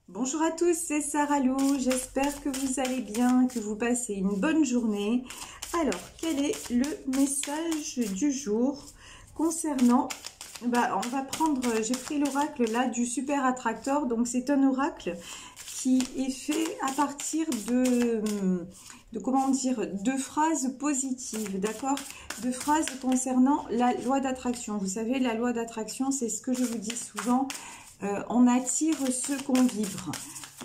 Bonjour à tous, c'est Sarah Lou, j'espère que vous allez bien, que vous passez une bonne journée. Alors, quel est le message du jour concernant, on va prendre, j'ai pris l'oracle là du super attracteur, donc c'est un oracle qui est fait à partir de phrases positives, d'accord? De phrases concernant la loi d'attraction. Vous savez, la loi d'attraction, c'est ce que je vous dis souvent, on attire ce qu'on vibre.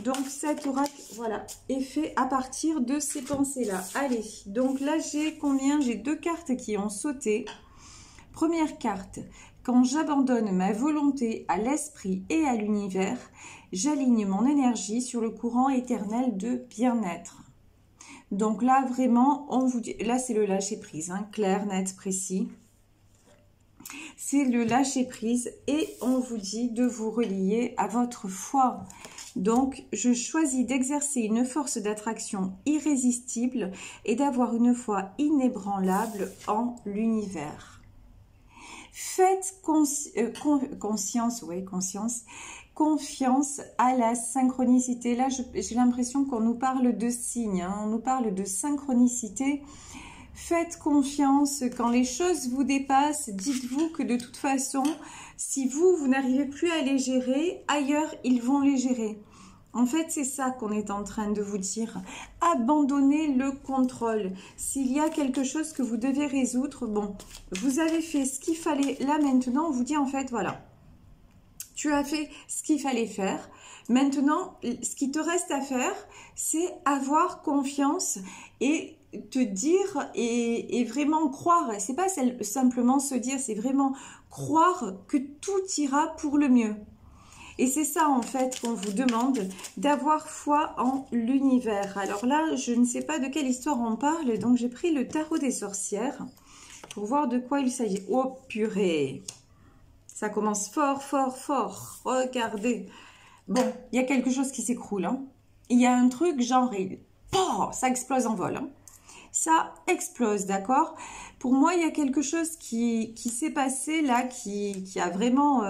Donc cet oracle, voilà, est fait à partir de ces pensées-là. Allez, donc là j'ai combien? J'ai deux cartes qui ont sauté. Première carte, quand j'abandonne ma volonté à l'esprit et à l'univers, j'aligne mon énergie sur le courant éternel de bien-être. Donc là vraiment, on vous dit, là c'est le lâcher prise, hein, clair, net, précis. C'est le lâcher prise et on vous dit de vous relier à votre foi. Donc, je choisis d'exercer une force d'attraction irrésistible et d'avoir une foi inébranlable en l'univers. Faites confiance à la synchronicité. Là, j'ai l'impression qu'on nous parle de signes, hein, on nous parle de synchronicité. Faites confiance quand les choses vous dépassent. Dites-vous que de toute façon, si vous n'arrivez plus à les gérer, ailleurs, ils vont les gérer. En fait, c'est ça qu'on est en train de vous dire. Abandonnez le contrôle. S'il y a quelque chose que vous devez résoudre, bon, vous avez fait ce qu'il fallait. Là, maintenant, on vous dit en fait, voilà, tu as fait ce qu'il fallait faire. Maintenant, ce qui te reste à faire, c'est avoir confiance et te dire et vraiment croire. C'est pas simplement se dire, c'est vraiment croire que tout ira pour le mieux. Et c'est ça en fait qu'on vous demande, d'avoir foi en l'univers. Alors là, je ne sais pas de quelle histoire on parle, donc j'ai pris le tarot des sorcières pour voir de quoi il s'agit. Oh purée! Ça commence fort, fort, fort. Regardez. Bon, il y a quelque chose qui s'écroule. Hein. Il y a un truc genre, ça explose en vol. Hein. Ça explose, d'accord? Pour moi, il y a quelque chose qui s'est passé là, qui a vraiment...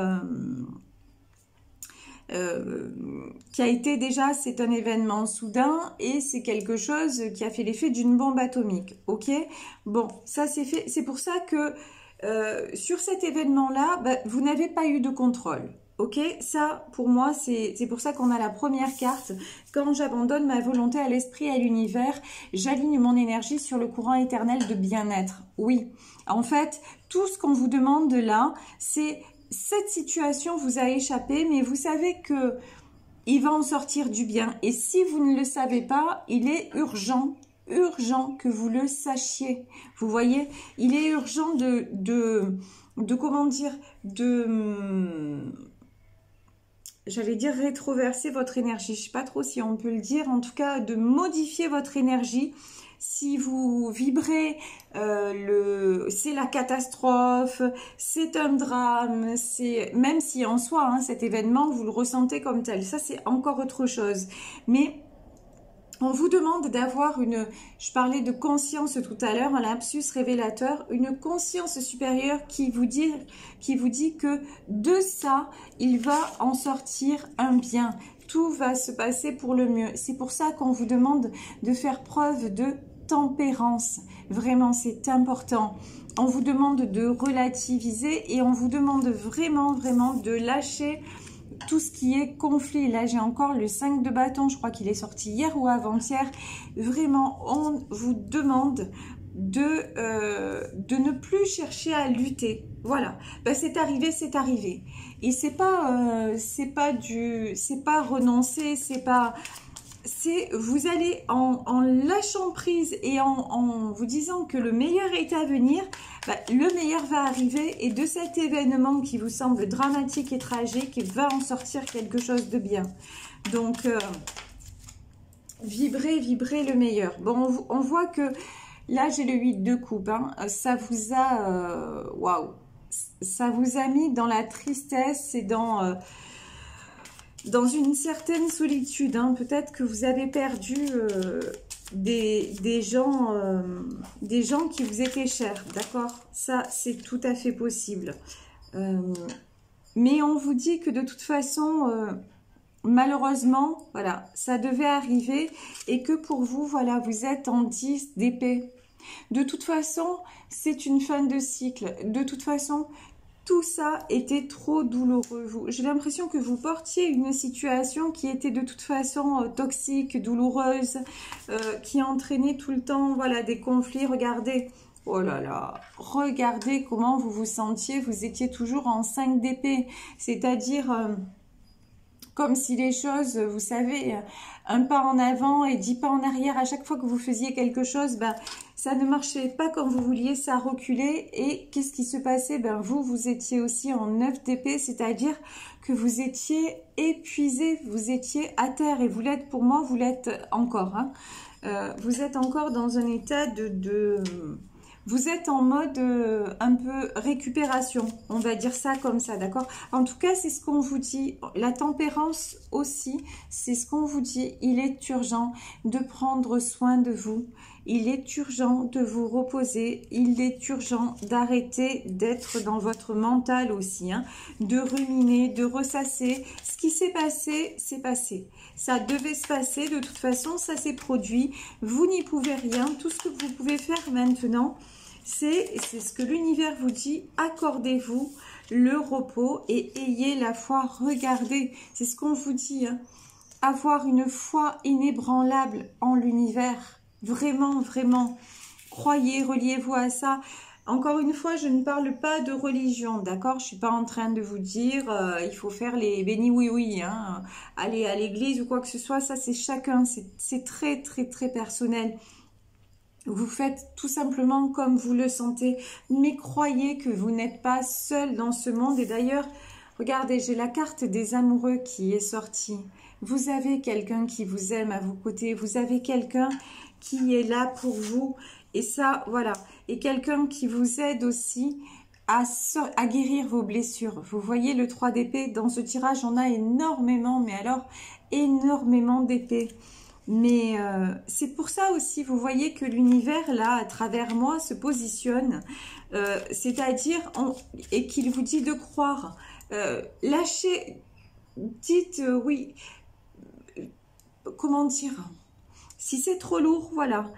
qui a été déjà, c'est un événement soudain et c'est quelque chose qui a fait l'effet d'une bombe atomique. Ok? Bon, ça c'est fait. C'est pour ça que... sur cet événement-là, vous n'avez pas eu de contrôle. Ok, ça pour moi, c'est pour ça qu'on a la première carte. Quand j'abandonne ma volonté à l'esprit et à l'univers, j'aligne mon énergie sur le courant éternel de bien-être. Oui, en fait, tout ce qu'on vous demande là, c'est cette situation vous a échappé, mais vous savez que il va en sortir du bien. Et si vous ne le savez pas, il est urgent que vous le sachiez. Vous voyez, il est urgent de comment dire, j'allais dire rétroverser votre énergie. Je ne sais pas trop si on peut le dire. En tout cas, de modifier votre énergie. Si vous vibrez, c'est la catastrophe, c'est un drame, même si en soi, hein, cet événement, vous le ressentez comme tel. Ça, c'est encore autre chose. Mais on vous demande d'avoir je parlais de conscience tout à l'heure, un lapsus révélateur, une conscience supérieure qui vous dit que de ça, il va en sortir un bien. Tout va se passer pour le mieux. C'est pour ça qu'on vous demande de faire preuve de tempérance. Vraiment, c'est important. On vous demande de relativiser et on vous demande vraiment, vraiment de lâcher tout ce qui est conflit. Là, j'ai encore le 5 de bâton. Je crois qu'il est sorti hier ou avant-hier. Vraiment, on vous demande de ne plus chercher à lutter. Voilà. C'est arrivé, c'est arrivé. Et c'est pas renoncer, vous allez en lâchant prise et en vous disant que le meilleur est à venir, le meilleur va arriver et de cet événement qui vous semble dramatique et tragique, il va en sortir quelque chose de bien. Donc, vibrez le meilleur. Bon, on voit que là, j'ai le 8 de coupe. Hein, ça vous a... waouh! Ça vous a mis dans la tristesse et dans une certaine solitude. Hein. Peut-être que vous avez perdu des gens qui vous étaient chers, d'accord? Ça, c'est tout à fait possible. Mais on vous dit que de toute façon, malheureusement, voilà, ça devait arriver et que pour vous, voilà, vous êtes en 10 d'épée. De toute façon, c'est une fin de cycle. De toute façon, tout ça était trop douloureux. J'ai l'impression que vous portiez une situation qui était de toute façon toxique, douloureuse, qui entraînait tout le temps, voilà, des conflits. Regardez, oh là là, regardez comment vous vous sentiez. Vous étiez toujours en 5 d'épée, c'est-à-dire comme si les choses, vous savez, un pas en avant et 10 pas en arrière. À chaque fois que vous faisiez quelque chose, ben, ça ne marchait pas comme vous vouliez, ça reculait. Et qu'est-ce qui se passait? Ben, vous étiez aussi en 9 d'épée, c'est-à-dire que vous étiez épuisé, vous étiez à terre. Et vous l'êtes, pour moi, vous l'êtes encore. Hein. Vous êtes encore dans un état vous êtes en mode un peu récupération, on va dire ça comme ça, d'accord? En tout cas, c'est ce qu'on vous dit. La tempérance aussi, c'est ce qu'on vous dit. Il est urgent de prendre soin de vous. Il est urgent de vous reposer. Il est urgent d'arrêter d'être dans votre mental aussi, hein, de ruminer, de ressasser. Ce qui s'est passé, c'est passé. Ça devait se passer. De toute façon, ça s'est produit. Vous n'y pouvez rien. Tout ce que vous pouvez faire maintenant, c'est ce que l'univers vous dit. Accordez-vous le repos et ayez la foi. Regardez, c'est ce qu'on vous dit, hein. Avoir une foi inébranlable en l'univers. Vraiment, vraiment. Croyez, reliez-vous à ça. Encore une fois, je ne parle pas de religion, d'accord? Je ne suis pas en train de vous dire il faut faire les bénis oui-oui, hein, aller à l'église ou quoi que ce soit. Ça, c'est chacun. C'est très, très, très personnel. Vous faites tout simplement comme vous le sentez. Mais croyez que vous n'êtes pas seul dans ce monde. Et d'ailleurs, regardez, j'ai la carte des amoureux qui est sortie. Vous avez quelqu'un qui vous aime à vos côtés. Vous avez quelqu'un qui est là pour vous. Et ça, voilà. Et quelqu'un qui vous aide aussi à guérir vos blessures. Vous voyez le 3 d'épée. Dans ce tirage, on a énormément, mais alors énormément d'épées. Mais c'est pour ça aussi, vous voyez que l'univers, là, à travers moi, se positionne. C'est-à-dire, et qu'il vous dit de croire. Lâchez, dites oui. Comment dire? Si c'est trop lourd, voilà.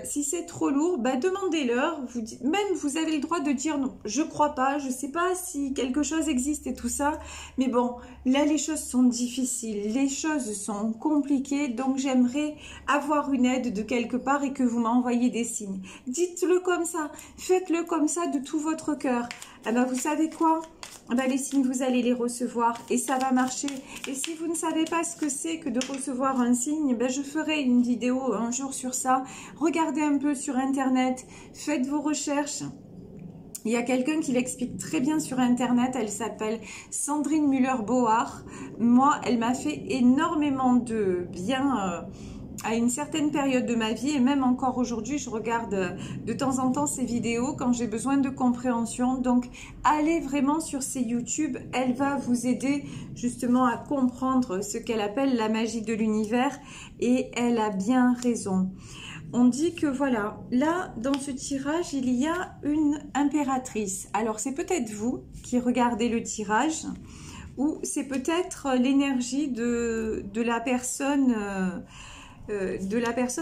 Si c'est trop lourd, bah, demandez-leur. Même vous avez le droit de dire non, je crois pas, je sais pas si quelque chose existe et tout ça. Mais bon, là les choses sont difficiles, les choses sont compliquées. Donc j'aimerais avoir une aide de quelque part et que vous m'envoyiez des signes. Dites-le comme ça, faites-le comme ça de tout votre cœur. Ah ben, vous savez quoi? Ben, les signes, vous allez les recevoir et ça va marcher. Et si vous ne savez pas ce que c'est que de recevoir un signe, ben, je ferai une vidéo un jour sur ça. Regardez un peu sur Internet, faites vos recherches. Il y a quelqu'un qui l'explique très bien sur Internet, elle s'appelle Sandrine Müller-Bohar. Moi, elle m'a fait énormément de bien à une certaine période de ma vie et même encore aujourd'hui, je regarde de temps en temps ses vidéos quand j'ai besoin de compréhension. Donc, allez vraiment sur ses YouTube, elle va vous aider justement à comprendre ce qu'elle appelle la magie de l'univers et elle a bien raison. On dit que voilà, là, dans ce tirage, il y a une impératrice. Alors, c'est peut-être vous qui regardez le tirage ou c'est peut-être l'énergie de la personne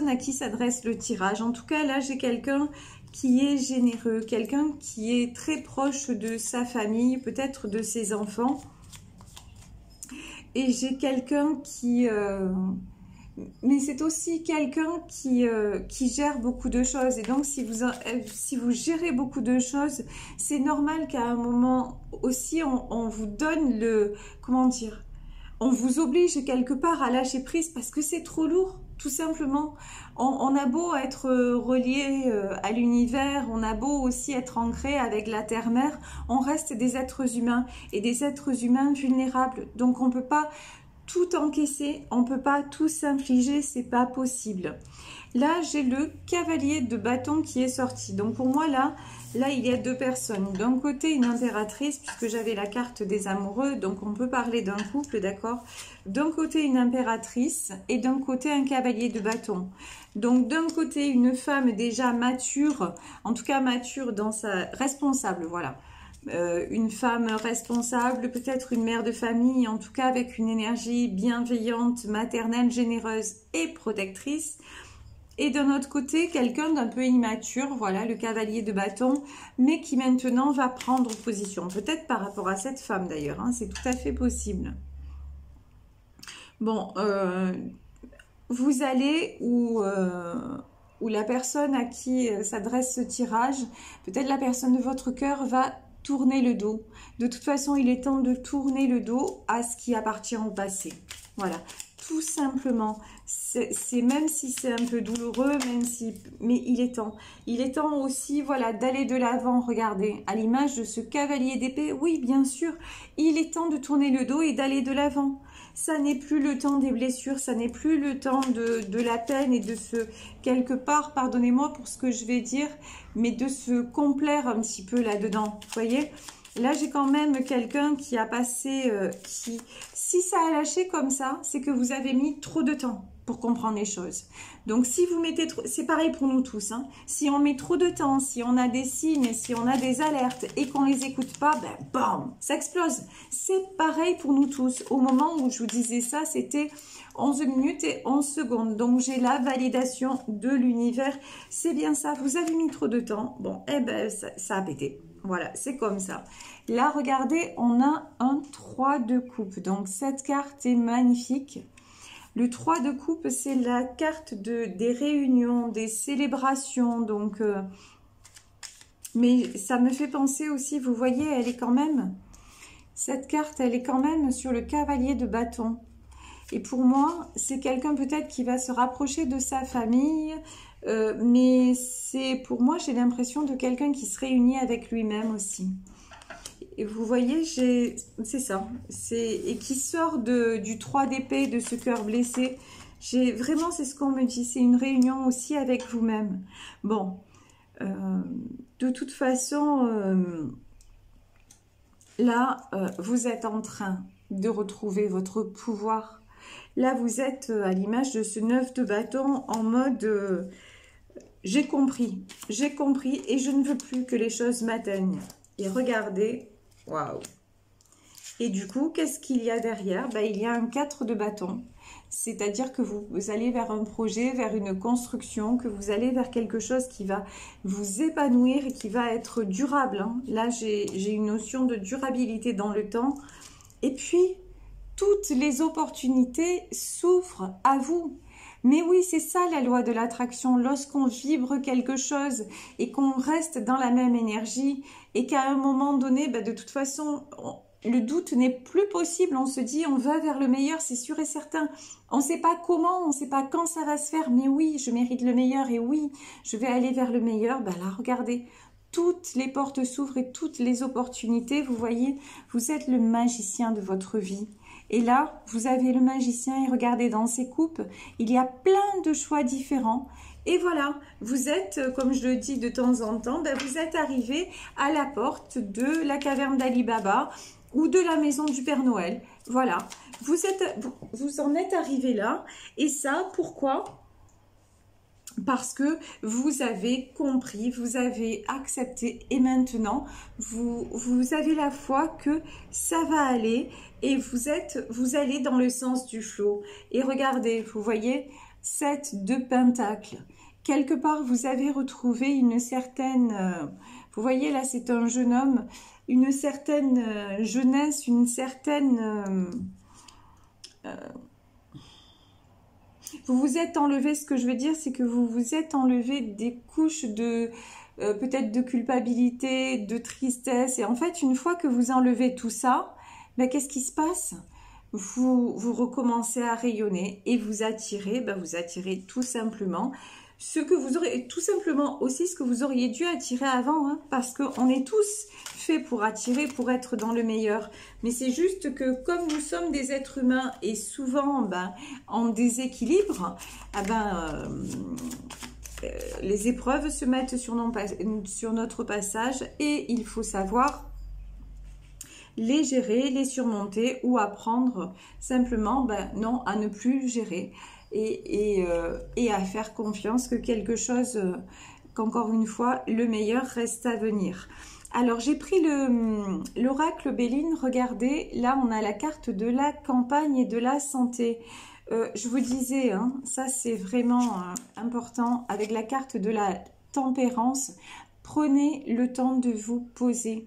à qui s'adresse le tirage. En tout cas, là, j'ai quelqu'un qui est généreux, quelqu'un qui est très proche de sa famille, peut-être de ses enfants. Et j'ai quelqu'un qui... mais c'est aussi quelqu'un qui gère beaucoup de choses. Et donc, si vous gérez beaucoup de choses, c'est normal qu'à un moment aussi, on vous donne le... Comment dire? On vous oblige quelque part à lâcher prise parce que c'est trop lourd, tout simplement. On a beau être relié à l'univers, on a beau aussi être ancré avec la terre-mère, on reste des êtres humains et des êtres humains vulnérables. Donc, on ne peut pas tout encaisser, on ne peut pas tout s'infliger, c'est pas possible. Là, j'ai le cavalier de bâton qui est sorti. Donc pour moi, là, il y a deux personnes. D'un côté, une impératrice, puisque j'avais la carte des amoureux, donc on peut parler d'un couple, d'accord? D'un côté, une impératrice et d'un côté, un cavalier de bâton. Donc d'un côté, une femme déjà mature, en tout cas mature dans sa... responsable, voilà. une femme responsable, peut-être une mère de famille, en tout cas avec une énergie bienveillante, maternelle, généreuse et protectrice. Et d'un autre côté, quelqu'un d'un peu immature, voilà, le cavalier de bâton, mais qui maintenant va prendre position. Peut-être par rapport à cette femme d'ailleurs, hein, c'est tout à fait possible. Bon, vous allez où la personne à qui s'adresse ce tirage, peut-être la personne de votre cœur va tourner le dos. De toute façon, il est temps de tourner le dos à ce qui appartient au passé. Voilà, tout simplement. C'est même si c'est un peu douloureux, mais il est temps. Il est temps aussi, voilà, d'aller de l'avant. Regardez, à l'image de ce cavalier d'épée, oui, bien sûr, il est temps de tourner le dos et d'aller de l'avant. Ça n'est plus le temps des blessures, ça n'est plus le temps de la peine et de se, quelque part, pardonnez-moi pour ce que je vais dire, mais de se complaire un petit peu là-dedans, vous voyez. Là, j'ai quand même quelqu'un qui a passé, si ça a lâché comme ça, c'est que vous avez mis trop de temps pour comprendre les choses. Donc, si vous mettez trop, c'est pareil pour nous tous, hein. Si on met trop de temps, si on a des signes, si on a des alertes et qu'on les écoute pas, ben, bam, ça explose. C'est pareil pour nous tous. Au moment où je vous disais ça, c'était 11 minutes et 11 secondes. Donc, j'ai la validation de l'univers. C'est bien ça. Vous avez mis trop de temps. Bon, eh ben, ça a pété. Voilà, c'est comme ça. Là, regardez, on a un 3 de coupe. Donc, cette carte est magnifique. Le 3 de coupe, c'est la carte des réunions, des célébrations. Donc, mais ça me fait penser aussi, vous voyez, elle est quand même, cette carte, elle est quand même sur le cavalier de bâton. Et pour moi, c'est quelqu'un peut-être qui va se rapprocher de sa famille, mais c'est pour moi, j'ai l'impression de quelqu'un qui se réunit avec lui-même aussi. Et vous voyez, c'est ça, et qui sort du 3 d'épée, de ce cœur blessé. Vraiment, c'est ce qu'on me dit, c'est une réunion aussi avec vous-même. Bon, de toute façon, là, vous êtes en train de retrouver votre pouvoir. Là, vous êtes à l'image de ce 9 de bâton en mode j'ai compris et je ne veux plus que les choses m'atteignent. Et regardez, waouh! Et du coup, qu'est-ce qu'il y a derrière? Ben, il y a un 4 de bâton. C'est-à-dire que vous allez vers un projet, vers une construction, que vous allez vers quelque chose qui va vous épanouir et qui va être durable, hein. Là, j'ai une notion de durabilité dans le temps. Et puis, toutes les opportunités s'ouvrent à vous. Mais oui, c'est ça la loi de l'attraction. Lorsqu'on vibre quelque chose et qu'on reste dans la même énergie et qu'à un moment donné, ben de toute façon, le doute n'est plus possible. On se dit, on va vers le meilleur, c'est sûr et certain. On ne sait pas comment, on ne sait pas quand ça va se faire. Mais oui, je mérite le meilleur et oui, je vais aller vers le meilleur. Ben là, regardez, toutes les portes s'ouvrent et toutes les opportunités. Vous voyez, vous êtes le magicien de votre vie. Et là, vous avez le magicien et regardez dans ces coupes, il y a plein de choix différents. Et voilà, vous êtes, comme je le dis de temps en temps, ben vous êtes arrivé à la porte de la caverne d'Ali Baba ou de la maison du Père Noël. Voilà, vous en êtes arrivé là. Et ça, pourquoi ? Parce que vous avez compris, vous avez accepté et maintenant, vous avez la foi que ça va aller et vous allez dans le sens du flot. Et regardez, vous voyez, 7 de pentacles. Quelque part, vous avez retrouvé une certaine... vous voyez, là, c'est un jeune homme, une certaine jeunesse, une certaine... vous vous êtes enlevé, ce que je veux dire, c'est que vous vous êtes enlevé des couches de peut-être de culpabilité, de tristesse. Et en fait, une fois que vous enlevez tout ça, ben, qu'est-ce qui se passe? Vous recommencez à rayonner et vous attirez tout simplement ce que vous aurez, tout simplement aussi ce que vous auriez dû attirer avant, hein, parce qu'on est tous faits pour attirer, pour être dans le meilleur. Mais c'est juste que comme nous sommes des êtres humains et souvent en déséquilibre, les épreuves se mettent sur notre passage et il faut savoir les gérer, les surmonter ou apprendre simplement non, à ne plus gérer. Et à faire confiance que quelque chose, qu'encore une fois, le meilleur reste à venir. Alors, j'ai pris l'oracle Béline. Regardez, là, on a la carte de la campagne et de la santé. Je vous disais, hein, ça, c'est vraiment important. Avec la carte de la tempérance, prenez le temps de vous poser.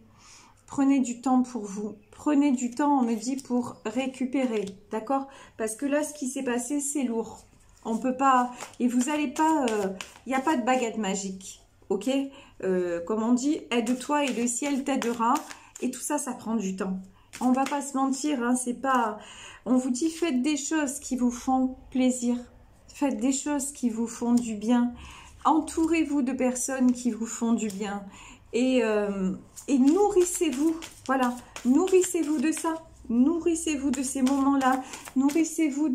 Prenez du temps pour vous. Prenez du temps, on me dit, pour récupérer. D'accord? Parce que là, ce qui s'est passé, c'est lourd. On peut pas... Et vous n'allez pas... Il n'y a pas de baguette magique. Ok? Comme on dit, aide-toi et le ciel t'aidera. Et tout ça, ça prend du temps. On va pas se mentir, hein, c'est pas... On vous dit, faites des choses qui vous font plaisir. Faites des choses qui vous font du bien. Entourez-vous de personnes qui vous font du bien. Et nourrissez-vous. Voilà, nourrissez-vous de ça. Nourrissez-vous de ces moments-là. Nourrissez-vous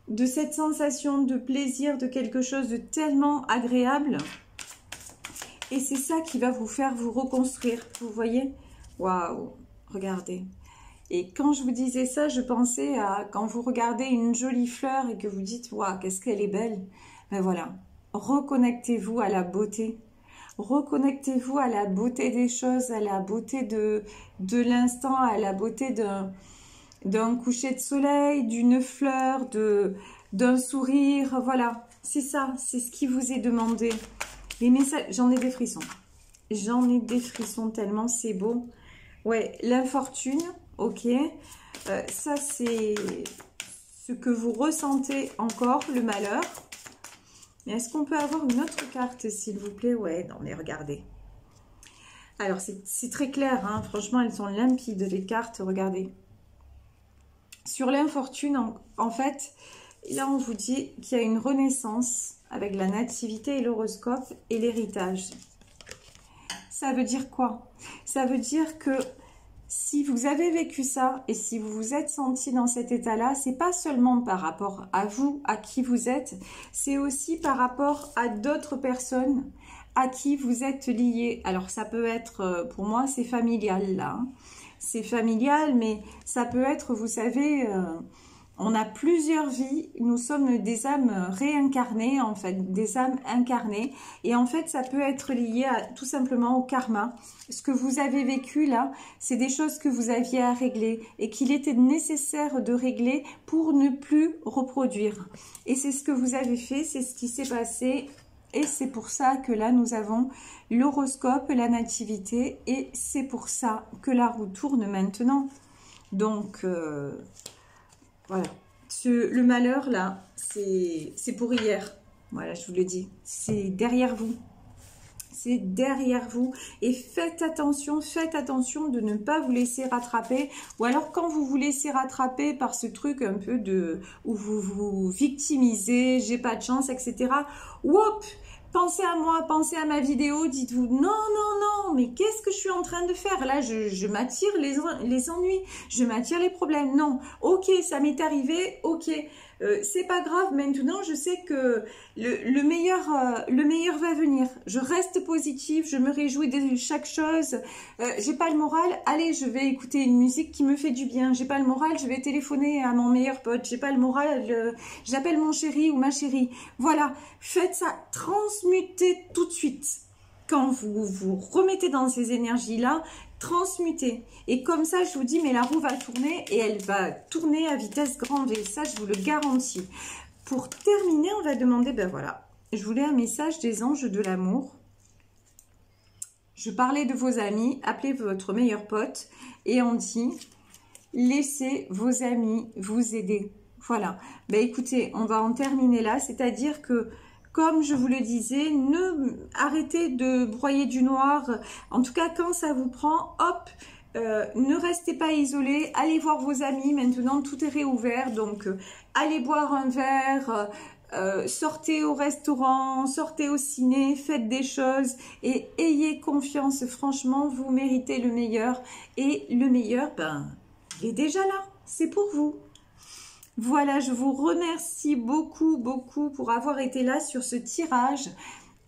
de cette sensation de plaisir, de quelque chose de tellement agréable. Et c'est ça qui va vous faire vous reconstruire. Vous voyez? Waouh! Regardez. Et quand je vous disais ça, je pensais à quand vous regardez une jolie fleur et que vous dites, waouh, qu'est-ce qu'elle est belle. Ben voilà, reconnectez-vous à la beauté. Reconnectez-vous à la beauté des choses, à la beauté de l'instant, à la beauté d'un coucher de soleil, d'une fleur, d'un sourire. Voilà, c'est ça, c'est ce qui vous est demandé. Les messages, j'en ai des frissons. J'en ai des frissons tellement c'est beau. Ouais, l'infortune, ok. Ça, c'est ce que vous ressentez encore, le malheur. Est-ce qu'on peut avoir une autre carte, s'il vous plaît? Ouais, non, mais regardez. Alors, c'est très clair, hein. Franchement, elles sont limpides, les cartes, regardez. Sur l'infortune, en fait, là, on vous dit qu'il y a une renaissance avec la nativité et l'horoscope et l'héritage. Ça veut dire quoi? Ça veut dire que si vous avez vécu ça et si vous vous êtes senti dans cet état-là, c'est pas seulement par rapport à vous, à qui vous êtes, c'est aussi par rapport à d'autres personnes à qui vous êtes liés. Alors ça peut être, pour moi, c'est familial là. Hein. C'est familial, mais ça peut être, vous savez, on a plusieurs vies, nous sommes des âmes réincarnées, en fait, des âmes incarnées. Et en fait, ça peut être lié tout simplement au karma. Ce que vous avez vécu là, c'est des choses que vous aviez à régler et qu'il était nécessaire de régler pour ne plus reproduire. Et c'est ce que vous avez fait, c'est ce qui s'est passé. Et c'est pour ça que là, nous avons l'horoscope, la nativité. Et c'est pour ça que la roue tourne maintenant. Donc... voilà, le malheur là, c'est pour hier. Voilà, je vous le dis, c'est derrière vous. C'est derrière vous. Et faites attention de ne pas vous laisser rattraper. Ou alors quand vous vous laissez rattraper par ce truc un peu où vous vous victimisez, j'ai pas de chance, etc. Whoop! Pensez à moi, pensez à ma vidéo, dites-vous non, non, non, mais qu'est-ce que je suis en train de faire? Là, je m'attire les ennuis, je m'attire les problèmes. Non, ok, ça m'est arrivé, ok, c'est pas grave, maintenant je sais que le meilleur va venir. Je reste positive, je me réjouis de chaque chose. J'ai pas le moral, allez, je vais écouter une musique qui me fait du bien. J'ai pas le moral, je vais téléphoner à mon meilleur pote. J'ai pas le moral, j'appelle mon chéri ou ma chérie. Voilà, faites ça, transmutez tout de suite. Quand vous vous remettez dans ces énergies-là, transmutez. Et comme ça, je vous dis, mais la roue va tourner et elle va tourner à vitesse grand V. Ça, je vous le garantis. Pour terminer, on va demander, ben voilà, je voulais un message des anges de l'amour. Je parlais de vos amis, appelez votre meilleur pote et on dit, laissez vos amis vous aider. Voilà. Ben écoutez, on va en terminer là, c'est-à-dire que comme je vous le disais, arrêtez de broyer du noir. En tout cas, quand ça vous prend, hop, ne restez pas isolés. Allez voir vos amis. Maintenant, tout est réouvert. Donc, allez boire un verre. Sortez au restaurant, sortez au ciné, faites des choses. Et ayez confiance. Franchement, vous méritez le meilleur. Et le meilleur, ben, il est déjà là. C'est pour vous. Voilà, je vous remercie beaucoup, beaucoup pour avoir été là sur ce tirage.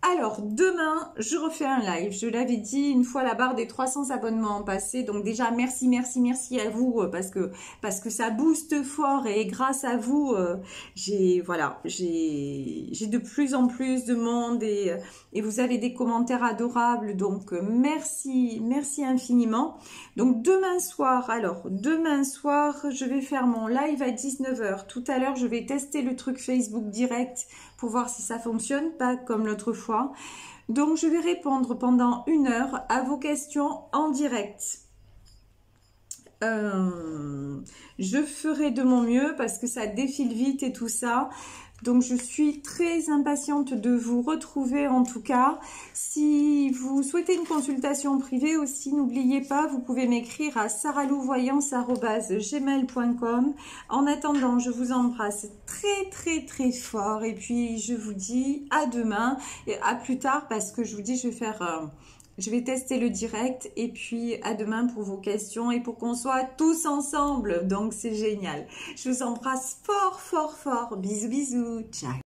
Alors, demain, je refais un live. Je l'avais dit une fois la barre des 300 abonnements passée. Donc déjà, merci, merci, merci à vous parce que ça booste fort et grâce à vous, j'ai de plus en plus de monde et vous avez des commentaires adorables. Donc, merci, merci infiniment. Donc, demain soir, je vais faire mon live à 19 h. Tout à l'heure, je vais tester le truc Facebook direct pour voir si ça fonctionne, pas comme l'autre fois. Donc, je vais répondre pendant 1 heure à vos questions en direct. Je ferai de mon mieux parce que ça défile vite et tout ça. Donc, je suis très impatiente de vous retrouver en tout cas. Si vous souhaitez une consultation privée aussi, n'oubliez pas, vous pouvez m'écrire à saralouvoyance@gmail.com. En attendant, je vous embrasse très, très, très fort. Et puis, je vous dis à demain et à plus tard parce que je vous dis, je vais tester le direct et puis à demain pour vos questions et pour qu'on soit tous ensemble. Donc, c'est génial. Je vous embrasse fort, fort, fort. Bisous, bisous. Ciao.